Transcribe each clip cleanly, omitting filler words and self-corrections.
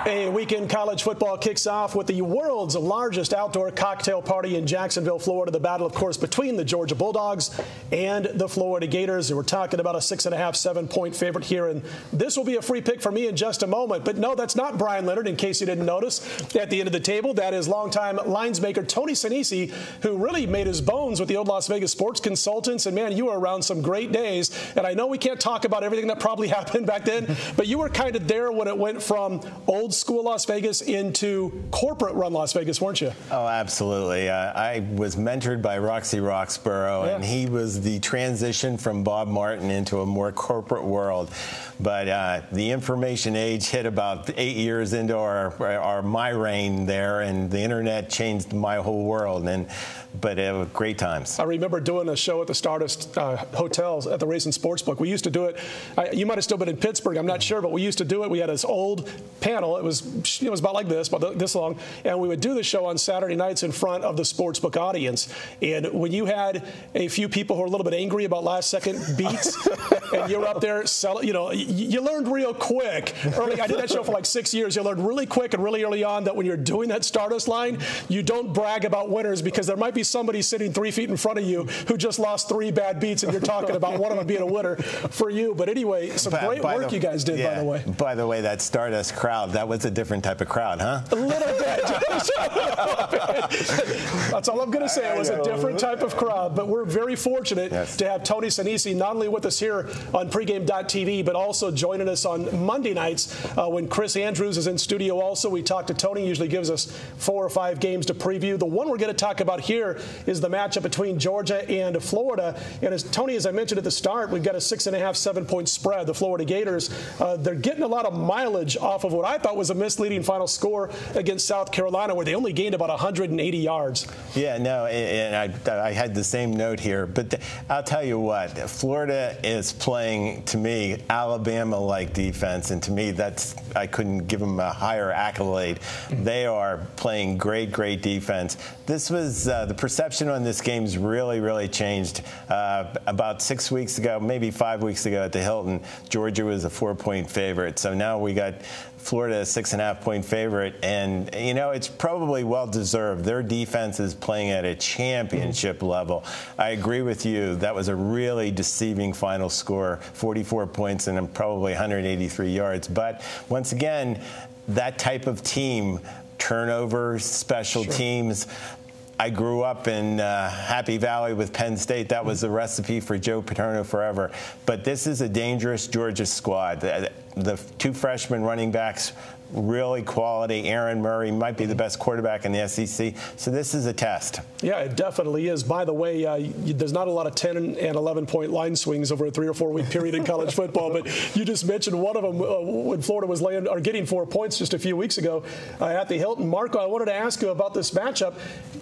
A weekend college football kicks off with the world's largest outdoor cocktail party in Jacksonville, Florida. The battle, of course, between the Georgia Bulldogs and the Florida Gators. We're talking about a 6.5, 7-point favorite here, and this will be a free pick for me in just a moment. But no, that's not Brian Leonard, in case you didn't notice. At the end of the table, that is longtime linesmaker Tony Sinisi, who really made his bones with the old Las Vegas sports consultants. And man, you were around some great days. And I know we can't talk about everything that probably happened back then, but you were kind of there when it went from old school Las Vegas into corporate-run Las Vegas, weren't you? Oh, absolutely. I was mentored by Roxy Roxborough, and he was the transition from Bob Martin into a more corporate world. But the information age hit about 8 years into my reign there, and the internet changed my whole world. But it was great times. I remember doing a show at the Stardust hotels at the Racing Sportsbook. We used to do it. You might have still been in Pittsburgh. I'm not sure, but we used to do it. We had this old panel. It was about like this, about this long, and we would do the show on Saturday nights in front of the sportsbook audience. And when you had a few people who were a little bit angry about last-second beats, and you're up there selling, you learned real quick. Early, I did that show for like 6 years. You learned really quick and really early on that when you're doing that Stardust line, you don't brag about winners, because there might be somebody sitting 3 feet in front of you who just lost 3 bad beats, and you're talking about one of them being a winner for you. But anyway, some great work you guys did, by the way. By the way, that Stardust crowd, that was a different type of crowd, huh? A little bit. That's all I'm going to say. It was a different type of crowd. But we're very fortunate to have Tony Sinisi not only with us here on pregame.tv, but also joining us on Monday nights when Chris Andrews is in studio also. We talk to Tony, usually gives us 4 or 5 games to preview. The one we're going to talk about here is the matchup between Georgia and Florida. And as Tony, as I mentioned at the start, we've got a 6.5, 7-point spread. The Florida Gators, they're getting a lot of mileage off of what I thought was a misleading final score against South Carolina, where they only gained about 180 yards. Yeah, no, and I had the same note here. But I'll tell you what, Florida is playing, to me, Alabama-like defense. And to me, I couldn't give them a higher accolade. They are playing great defense. This was the perception on this game's really changed. About 6 weeks ago, maybe 5 weeks ago at the Hilton, Georgia was a 4-point favorite. So now we got Florida a 6.5-point favorite, and it's probably well deserved. Their defense is playing at a championship level. I agree with you. That was a really deceiving final score, 44 points and probably 183 yards. But once again, that type of team, turnovers, special teams. I grew up in Happy Valley with Penn State. That was the recipe for Joe Paterno forever. But this is a dangerous Georgia squad. The 2 freshman running backs, really quality. Aaron Murray might be the best quarterback in the SEC. So this is a test. Yeah, it definitely is. By the way, there's not a lot of 10 and 11-point line swings over a 3 or 4 week period in college football. But you just mentioned one of them when Florida was getting 4 points just a few weeks ago at the Hilton. Marco, I wanted to ask you about this matchup.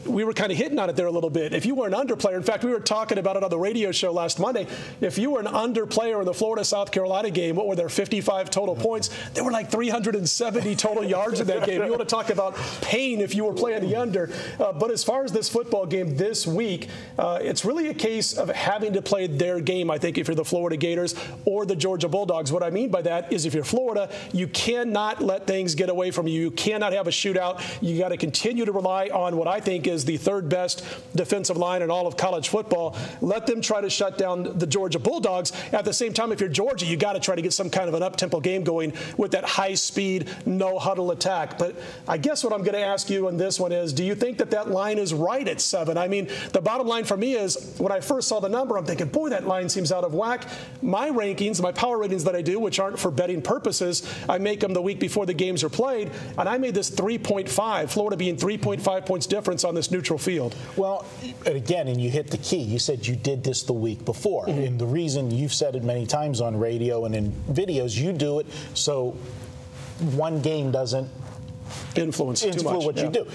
We were kind of hitting on it there a little bit. If you were an underplayer, in fact, we were talking about it on the radio show last Monday. If you were an underplayer in the Florida-South Carolina game, what were their 55 total points? There were like 370 total yards in that game. You want to talk about pain if you were playing the under. But as far as this football game this week, it's really a case of having to play their game, I think, if you're the Florida Gators or the Georgia Bulldogs. What I mean by that is if you're Florida, you cannot let things get away from you. You cannot have a shootout. You got to continue to rely on what I think is the 3rd best defensive line in all of college football. Let them try to shut down the Georgia Bulldogs. At the same time, if you're Georgia, you got to try to get some kind of an up-tempo game going with that high-speed, no-huddle attack. But I guess what I'm going to ask you on this one is, do you think that line is right at 7? I mean, the bottom line for me is, when I first saw the number, I'm thinking, boy, that line seems out of whack. My rankings, my power ratings that I do, which aren't for betting purposes, I make them the week before the games are played, and I made this 3.5, Florida being 3.5 points difference on this neutral field. Well, again, and you hit the key. You said you did this the week before. And the reason, you've said it many times on radio and in videos, you do it so one game doesn't influence too much what you do.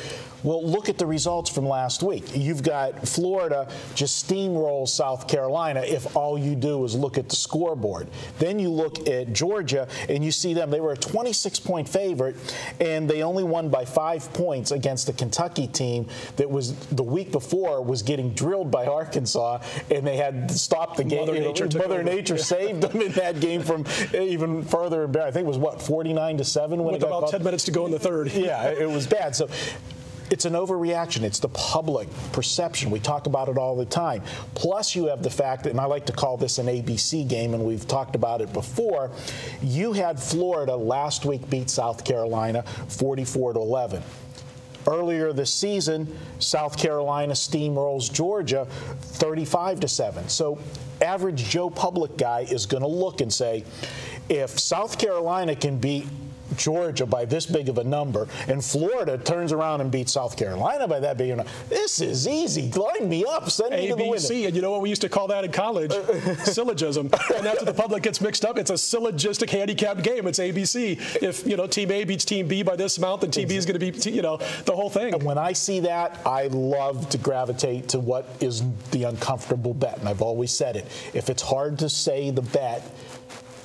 Well, look at the results from last week. You've got Florida just steamrolls South Carolina if all you do is look at the scoreboard. Then you look at Georgia, and you see them. They were a 26-point favorite, and they only won by 5 points against the Kentucky team that was the week before was getting drilled by Arkansas, and they had to stop the game. Mother Nature saved them in that game from even further. I think it was, what, 49-7 when with about 10 minutes to go in the third. Yeah, it was bad. So it's an overreaction. It's the public perception. We talk about it all the time. Plus, you have the fact that, and I like to call this an ABC game, and we've talked about it before, you had Florida last week beat South Carolina 44-11. Earlier this season, South Carolina steamrolls Georgia 35-7. So average Joe Public guy is going to look and say, if South Carolina can beat Georgia by this big of a number, and Florida turns around and beats South Carolina by that big of a number, this is easy. Line me up. Send me to the winner. ABC, and you know what we used to call that in college? Syllogism. And after the public gets mixed up, it's a syllogistic handicapped game. It's ABC. If, Team A beats Team B by this amount, then Team B is going to be, the whole thing. And when I see that, I love to gravitate to what is the uncomfortable bet. And I've always said it. If it's hard to say the bet,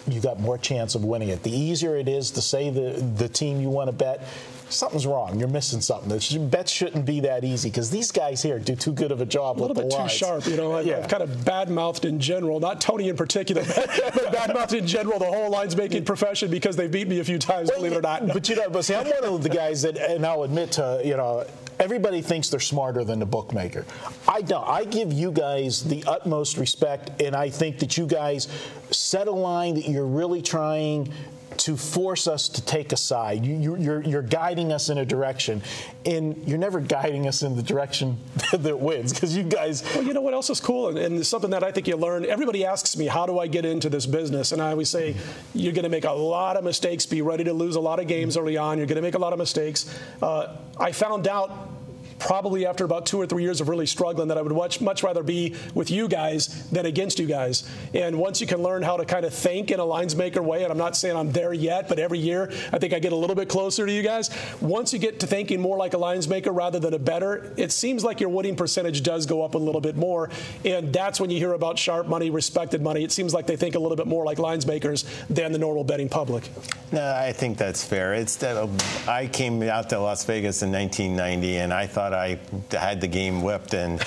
you got more chance of winning it. The easier it is to say the team you want to bet, something's wrong. You're missing something. Bets shouldn't be that easy because these guys here do too good of a job with the lines. A little bit too sharp. I've kind of bad-mouthed in general, not Tony in particular, but bad-mouthed in general, the whole lines-making profession because they've beat me a few times, believe it or not. But see, I'm one of the guys that, and I'll admit to, everybody thinks they're smarter than the bookmaker. I don't. I give you guys the utmost respect, and I think that you guys set a line that you're really trying to force us to take a side. You're guiding us in a direction, and you're never guiding us in the direction that wins because you guys. Well, you know what else is cool, and something that I think you learn. Everybody asks me, how do I get into this business? And I always say, you're going to make a lot of mistakes. Be ready to lose a lot of games early on. You're going to make a lot of mistakes. I found out probably after about 2 or 3 years of really struggling that I would much rather be with you guys than against you guys. And once you can learn how to kind of think in a lines maker way, and I'm not saying I'm there yet, but every year I think I get a little bit closer to you guys. Once you get to thinking more like a lines maker rather than a bettor, it seems like your winning percentage does go up a little bit more. And that's when you hear about sharp money, respected money. It seems like they think a little bit more like lines makers than the normal betting public. No, I think that's fair. It's that I came out to Las Vegas in 1990, and I thought I had the game whipped, and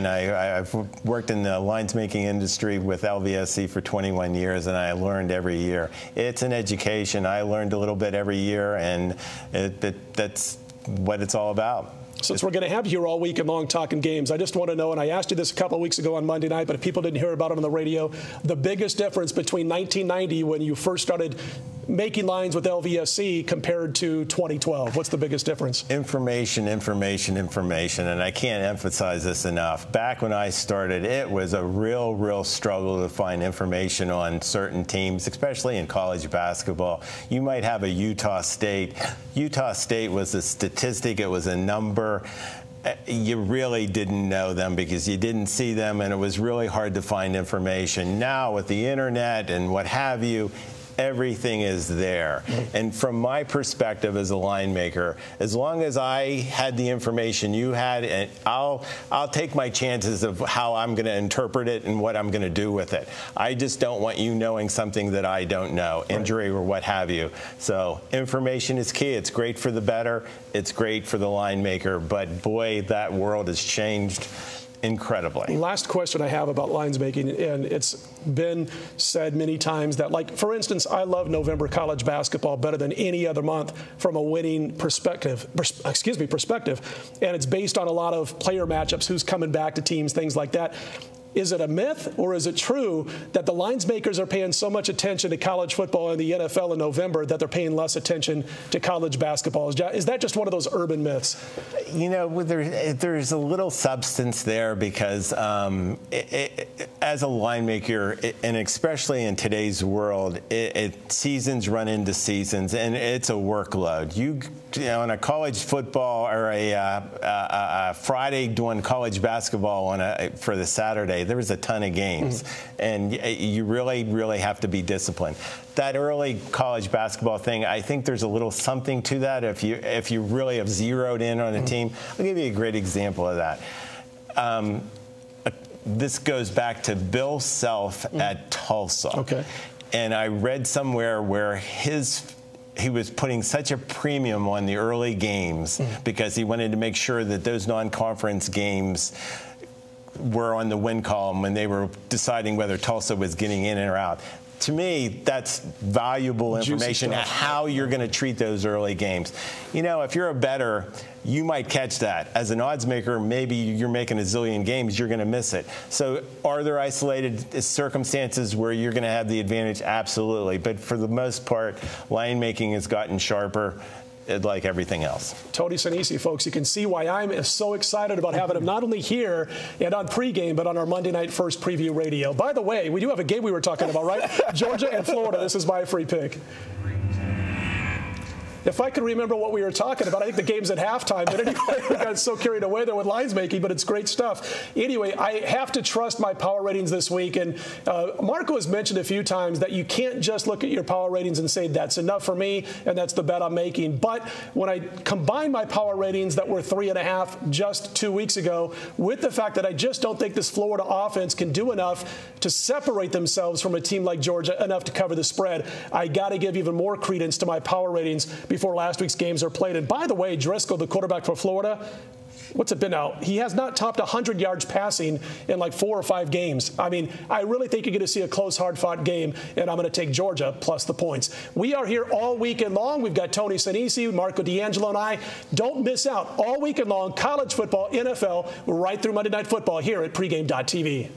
I've worked in the lines making industry with LVSC for 21 years, and I learned every year. It's an education. I learned a little bit every year, and that's what it's all about. Since we're going to have you here all week long talking games, I just want to know, and I asked you this a couple of weeks ago on Monday night, but if people didn't hear about it on the radio, the biggest difference between 1990 when you first started making lines with LVSC compared to 2012? What's the biggest difference? Information, information, information, and I can't emphasize this enough. Back when I started, it was a real struggle to find information on certain teams, especially in college basketball. You might have a Utah State. Utah State was a statistic. It was a number. You really didn't know them because you didn't see them, and it was really hard to find information. Now, with the internet and what have you, everything is there. And from my perspective as a line maker, as long as I had the information you had, and I'll take my chances of how I'm going to interpret it and what I'm going to do with it. I just don't want you knowing something that I don't know, injury or what have you. So information is key. It's great for the bettor. It's great for the line maker. But boy, that world has changed incredibly. Last question I have about lines making, and it's been said many times that, like, for instance, I love November college basketball better than any other month from a winning perspective, and it's based on a lot of player matchups, who's coming back to teams, things like that. Is it a myth, or is it true that the lines makers are paying so much attention to college football and the NFL in November that they're paying less attention to college basketball? Is that just one of those urban myths? You know, there's a little substance there because as a line maker, and especially in today's world, seasons run into seasons, and it's a workload. on a college football or a Friday doing college basketball for the Saturday, there was a ton of games, and you really, really have to be disciplined. That early college basketball thing, I think there's a little something to that if you really have zeroed in on a team. I'll give you a great example of that. This goes back to Bill Self at Tulsa. Okay. And I read somewhere where he was putting such a premium on the early games because he wanted to make sure that those non-conference games were on the win column when they were deciding whether Tulsa was getting in or out. To me, that's valuable information on how you're going to treat those early games. You know, if you're a bettor, you might catch that. As an odds maker, maybe you're making a zillion games, you're going to miss it. So are there isolated circumstances where you're going to have the advantage? Absolutely. But for the most part, line making has gotten sharper, like everything else. Tony Sinisi, folks, you can see why I'm so excited about having him not only here and on pregame, but on our Monday Night First Preview Radio. By the way, we do have a game we were talking about, right? Georgia and Florida. This is my free pick. If I could remember what we were talking about, I think the game's at halftime. But anyway, we got so carried away there with lines making, but it's great stuff. Anyway, I have to trust my power ratings this week. And Marco has mentioned a few times that you can't just look at your power ratings and say, that's enough for me, and that's the bet I'm making. But when I combine my power ratings that were 3.5 just 2 weeks ago with the fact that I just don't think this Florida offense can do enough to separate themselves from a team like Georgia enough to cover the spread, I got to give even more credence to my power ratings before last week's games are played. And by the way, Driscoll, the quarterback for Florida, what's it been now? He has not topped 100 yards passing in like 4 or 5 games. I mean, I really think you're going to see a close, hard-fought game, and I'm going to take Georgia plus the points. We are here all weekend long. We've got Tony Sinisi, Marco D'Angelo, and I. Don't miss out all weekend long. College football, NFL, right through Monday Night Football here at pregame.tv.